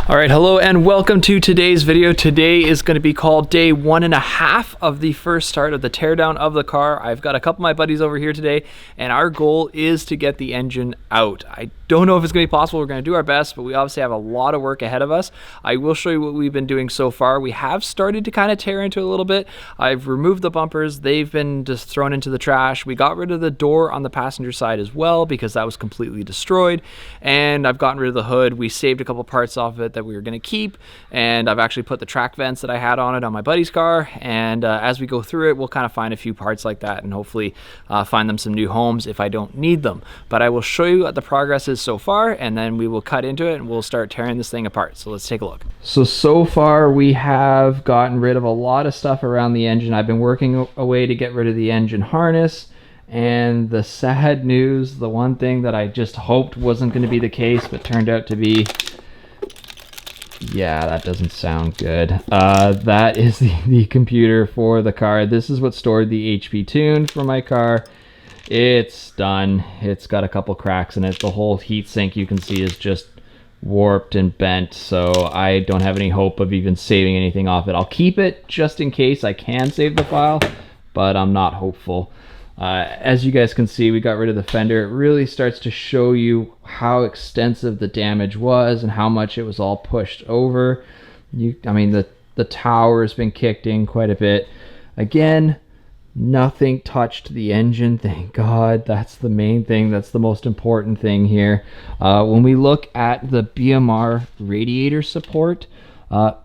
All right, hello and welcome to today's video. Today is going to be called day 1.5 of the first start of the teardown of the car. I've got a couple of my buddies over here today, and our goal is to get the engine out. I don't know if it's going to be possible. We're going to do our best, but we obviously have a lot of work ahead of us. I will show you what we've been doing so far. We have started to kind of tear into it a little bit. I've removed the bumpers. They've been just thrown into the trash. We got rid of the door on the passenger side as well because that was completely destroyed, and I've gotten rid of the hood. We saved a couple parts off of it that we were going to keep, and I've actually put the track vents that I had on it on my buddy's car, and as we go through it, we'll kind of find a few parts like that and hopefully find them some new homes if I don't need them. But I will show you what the progress is so far, and then we will cut into it and we'll start tearing this thing apart. So let's take a look. So far we have gotten rid of a lot of stuff around the engine. I've been working away to get rid of the engine harness, and the sad news, the one thing that I just hoped wasn't going to be the case but turned out to be, yeah, that doesn't sound good. That is the computer for the car. This is what stored the HP tune for my car. It's done. It's got a couple cracks in it. The whole heatsink you can see is just warped and bent, so I don't have any hope of even saving anything off it. I'll keep it just in case I can save the file, but I'm not hopeful. As you guys can see, we got rid of the fender. It really starts to show you how extensive the damage was and how much it was all pushed over. I mean, the tower has been kicked in quite a bit. Again, nothing touched the engine, thank God. That's the main thing. That's the most important thing here. When we look at the BMR radiator support,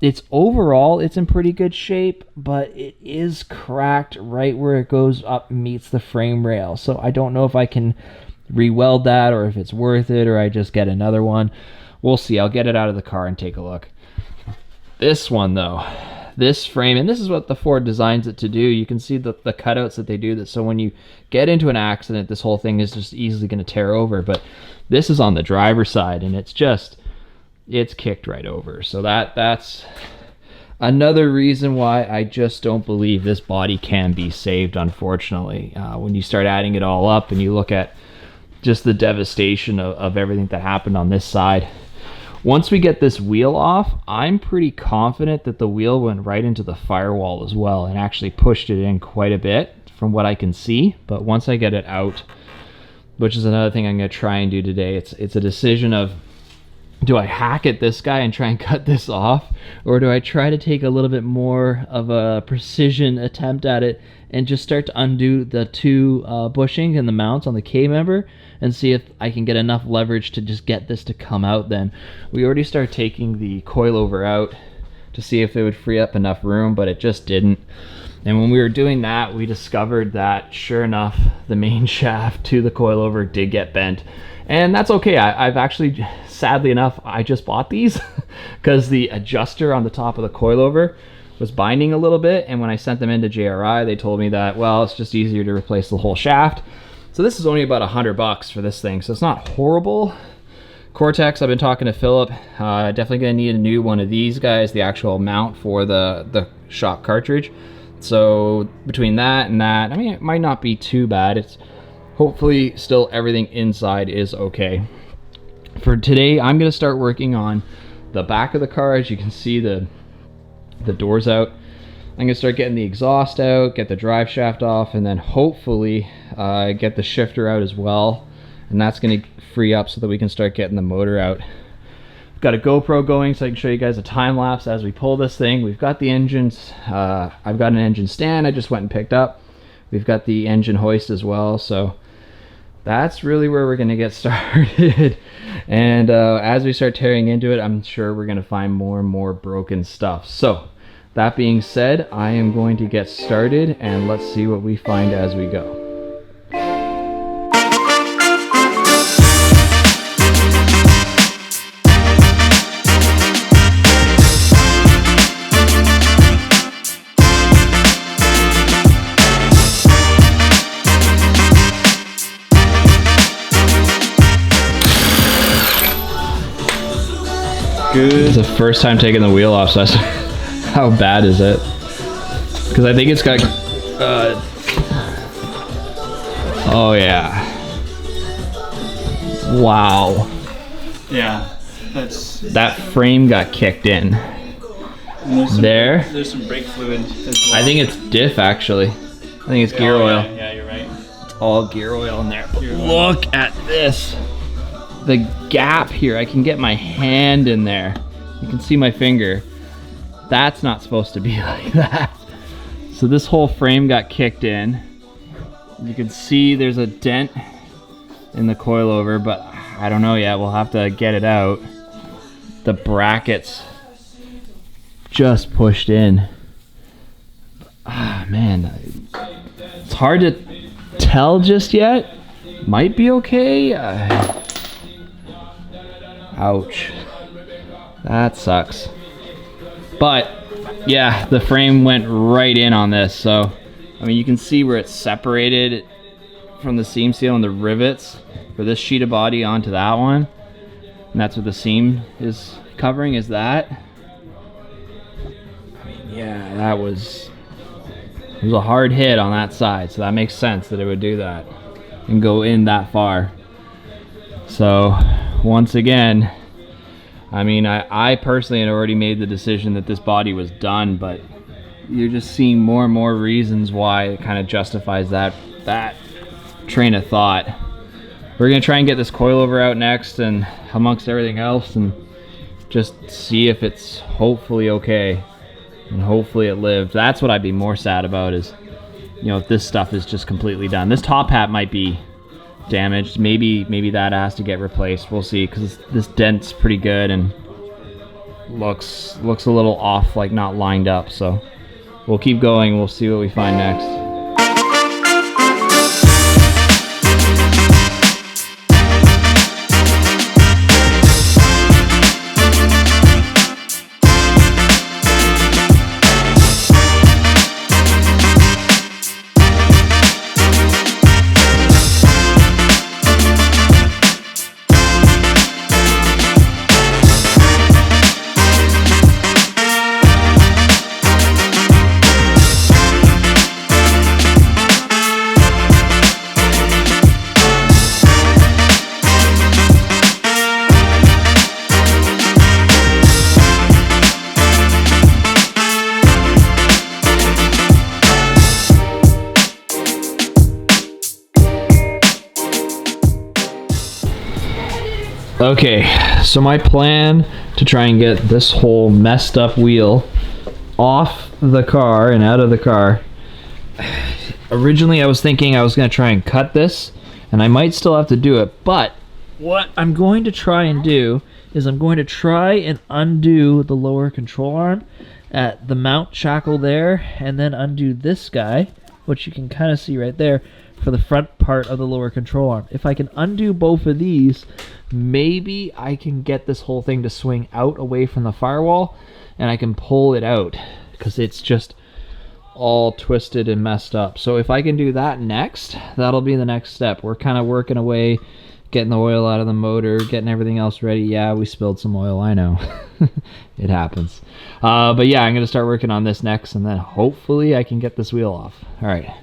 it's overall, it's in pretty good shape, but it is cracked right where it goes up and meets the frame rail. So I don't know if I can re-weld that or if it's worth it or I just get another one. We'll see. I'll get it out of the car and take a look. This one though, this frame, and this is what the Ford designs it to do. You can see the cutouts that they do that, so when you get into an accident, this whole thing is just easily going to tear over. But this is on the driver's side, and it's kicked right over. So that's another reason why I just don't believe this body can be saved, unfortunately. When you start adding it all up and you look at just the devastation of everything that happened on this side. Once we get this wheel off, I'm pretty confident that the wheel went right into the firewall as well and actually pushed it in quite a bit from what I can see. But once I get it out, which is another thing I'm going to try and do today, it's a decision of, do I hack at this guy and try and cut this off, or do I try to take a little bit more of a precision attempt at it and just start to undo the two bushings and the mounts on the K-member and see if I can get enough leverage to just get this to come out then. We already started taking the coilover out to see if it would free up enough room, but it just didn't. And when we were doing that, we discovered that, sure enough, the main shaft to the coilover did get bent. And that's okay. I've actually, sadly enough, I just bought these because the adjuster on the top of the coilover was binding a little bit, and when I sent them into JRI, they told me that, well, it's just easier to replace the whole shaft. So this is only about $100 for this thing, so it's not horrible. Cortex, I've been talking to Philip, definitely gonna need a new one of these guys, the actual mount for the shock cartridge. So between that and that, I mean, it might not be too bad. It's hopefully still everything inside is okay. For today, I'm gonna start working on the back of the car. As you can see, the doors out. I'm gonna start getting the exhaust out, get the drive shaft off, and then hopefully get the shifter out as well. And that's gonna free up so that we can start getting the motor out. Got a GoPro going so I can show you guys a time lapse as we pull this thing. We've got the engines. I've got an engine stand I just went and picked up. We've got the engine hoist as well. So that's really where we're gonna get started. And as we start tearing into it, I'm sure we're gonna find more and more broken stuff. So that being said, I am going to get started and let's see what we find as we go. Good. It's the first time taking the wheel off, so that's how bad is it? Because I think it's got oh yeah, wow. Yeah. that frame got kicked in. There's some brake fluid as well. I think it's diff actually. I think it's gear oil. Yeah, you're right. It's all gear oil in there. Look at this. The gap here. I can get my hand in there. You can see my finger. That's not supposed to be like that. So this whole frame got kicked in. You can see there's a dent in the coilover, but I don't know yet. We'll have to get it out. The brackets just pushed in. Ah, man. It's hard to tell just yet. Might be okay. Ouch. That sucks. But yeah, the frame went right in on this. So, I mean, you can see where it's separated from the seam seal and the rivets for this sheet of body onto that one. And that's what the seam is covering, is that. I mean, yeah, that was, it was a hard hit on that side. So that makes sense that it would do that and go in that far. So once again, I mean, I personally had already made the decision that this body was done, but you're just seeing more and more reasons why it kind of justifies that train of thought. We're gonna try and get this coilover out next, and amongst everything else, and just see if it's hopefully okay, and hopefully it lived. That's what I'd be more sad about, is, you know, if this stuff is just completely done. This top hat might be damaged. Maybe that has to get replaced. We'll see, because this dent's pretty good and looks a little off, like not lined up. So we'll keep going. We'll see what we find next. Okay, so my plan to try and get this whole messed up wheel off the car and out of the car. Originally I was thinking I was going to try and cut this, and I might still have to do it, but what I'm going to try and do is I'm going to try and undo the lower control arm at the mount shackle there, and then undo this guy, which you can kind of see right there, for the front part of the lower control arm. If I can undo both of these, maybe I can get this whole thing to swing out away from the firewall, and I can pull it out, because it's just all twisted and messed up. So if I can do that next, that'll be the next step. We're kind of working away, getting the oil out of the motor, getting everything else ready. Yeah, we spilled some oil, I know. It happens. But yeah, I'm going to start working on this next, and then hopefully I can get this wheel off. All right.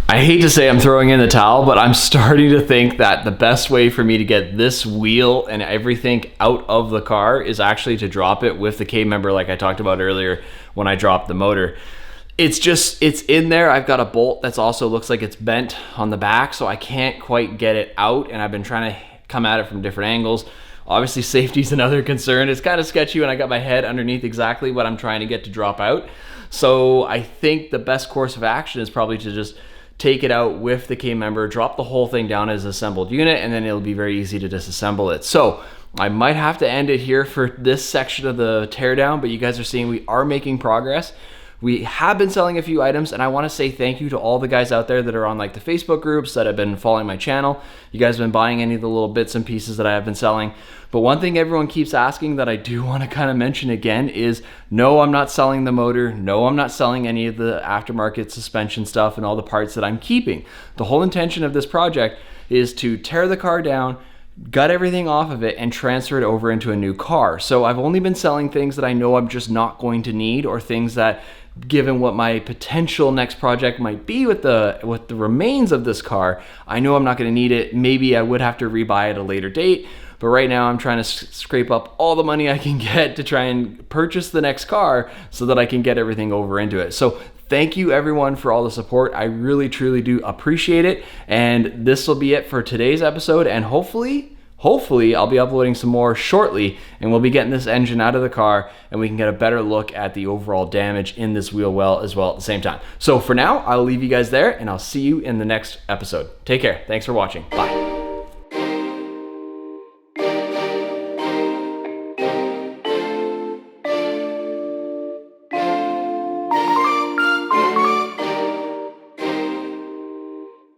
I hate to say I'm throwing in the towel, but I'm starting to think that the best way for me to get this wheel and everything out of the car is actually to drop it with the K-member, like I talked about earlier when I dropped the motor. It's in there. I've got a bolt that's also looks like it's bent on the back, so I can't quite get it out, and I've been trying to come at it from different angles. Obviously, safety's another concern. It's kind of sketchy when I got my head underneath exactly what I'm trying to get to drop out. So I think the best course of action is probably to just take it out with the K-member, drop the whole thing down as an assembled unit, and then it'll be very easy to disassemble it. So I might have to end it here for this section of the teardown, but you guys are seeing we are making progress. We have been selling a few items, and I want to say thank you to all the guys out there that are on like the Facebook groups that have been following my channel. You guys have been buying any of the little bits and pieces that I have been selling. But one thing everyone keeps asking that I do want to kind of mention again is, no, I'm not selling the motor. No, I'm not selling any of the aftermarket suspension stuff and all the parts that I'm keeping. The whole intention of this project is to tear the car down, gut everything off of it, and transfer it over into a new car. So I've only been selling things that I know I'm just not going to need, or things that, given what my potential next project might be with the remains of this car, I know I'm not going to need it. Maybe I would have to rebuy at a later date, but right now I'm trying to scrape up all the money I can get to try and purchase the next car so that I can get everything over into it. So thank you everyone for all the support. I really truly do appreciate it, and this will be it for today's episode, and hopefully I'll be uploading some more shortly, and we'll be getting this engine out of the car, and we can get a better look at the overall damage in this wheel well as well at the same time. So for now, I'll leave you guys there, and I'll see you in the next episode. Take care. Thanks for watching. Bye.